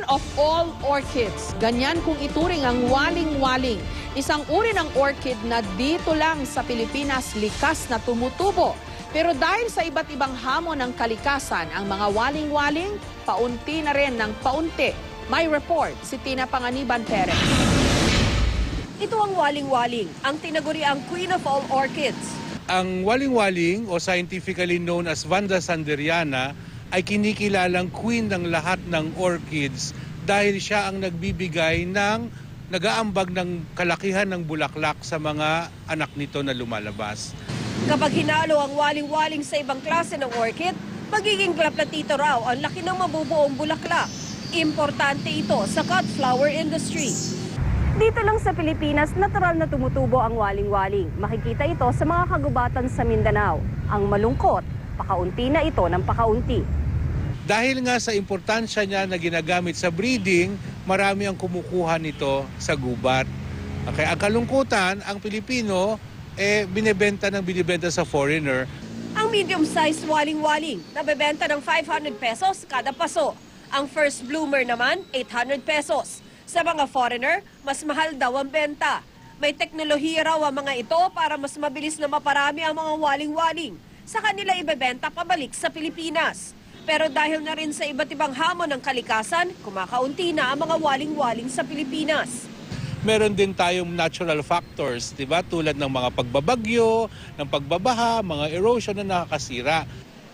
of all orchids. Ganyan kung ituring ang waling-waling. Isang uri ng orchid na dito lang sa Pilipinas likas na tumutubo. Pero dahil sa iba't ibang hamon ng kalikasan, ang mga waling-waling paunti na rin ng paunti. May report si Tina Panganiban Perez. Ito ang waling-waling, ang tinaguriang Queen of all orchids. Ang waling-waling o scientifically known as Vanda sanderiana ay kinikilalang queen ng lahat ng orchids dahil siya ang nagbibigay ng nag-aambag ng kalakihan ng bulaklak sa mga anak nito na lumalabas. Kapag hinalo ang waling-waling sa ibang klase ng orchid, magiging plaplatito raw ang laki ng mabubuong bulaklak. Importante ito sa cut flower industry. Dito lang sa Pilipinas, natural na tumutubo ang waling-waling. Makikita ito sa mga kagubatan sa Mindanao. Ang malungkot, pakaunti na ito ng pakaunti. Dahil nga sa importansya niya na ginagamit sa breeding, marami ang kumukuha nito sa gubat. Okay, ang kalungkutan, ang Pilipino, binibenta sa foreigner. Ang medium-sized waling-waling, nabebenta ng 500 pesos kada paso. Ang first bloomer naman, 800 pesos. Sa mga foreigner, mas mahal daw ang benta. May teknolohiya raw ang mga ito para mas mabilis na maparami ang mga waling-waling. Sa kanila ibebenta pabalik sa Pilipinas. Pero dahil na rin sa iba't ibang hamon ng kalikasan, kumakaunti na ang mga waling-waling sa Pilipinas. Meron din tayong natural factors, di ba? Tulad ng mga pagbabagyo, ng pagbabaha, mga erosion na nakakasira.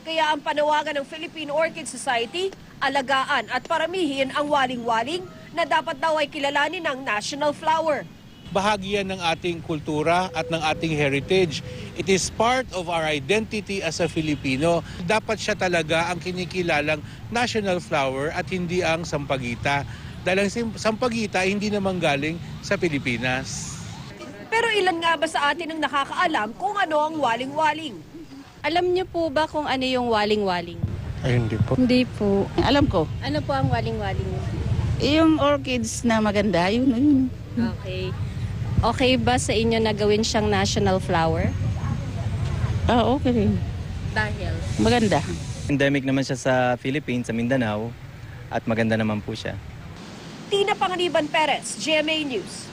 Kaya ang panawagan ng Philippine Orchid Society, alagaan at paramihin ang waling-waling na dapat daw ay kilalanin ng national flower. Bahagi yan ng ating kultura at ng ating heritage. It is part of our identity as a Filipino. Dapat siya talaga ang kinikilalang national flower at hindi ang sampagita. Dahil ang sampagita hindi naman galing sa Pilipinas. Pero ilan nga ba sa atin ang nakakaalam kung ano ang waling-waling? Alam niyo po ba kung ano yung waling-waling? Ay, hindi po. Hindi po. Alam ko. Ano po ang waling-waling? Yung orchids na maganda, yun. Okay. Okay ba sa inyo na gawin siyang national flower? Okay rin. Dahil? Maganda. Endemic naman siya sa Philippines, sa Mindanao, at maganda naman po siya. Tina Panganiban Perez, GMA News.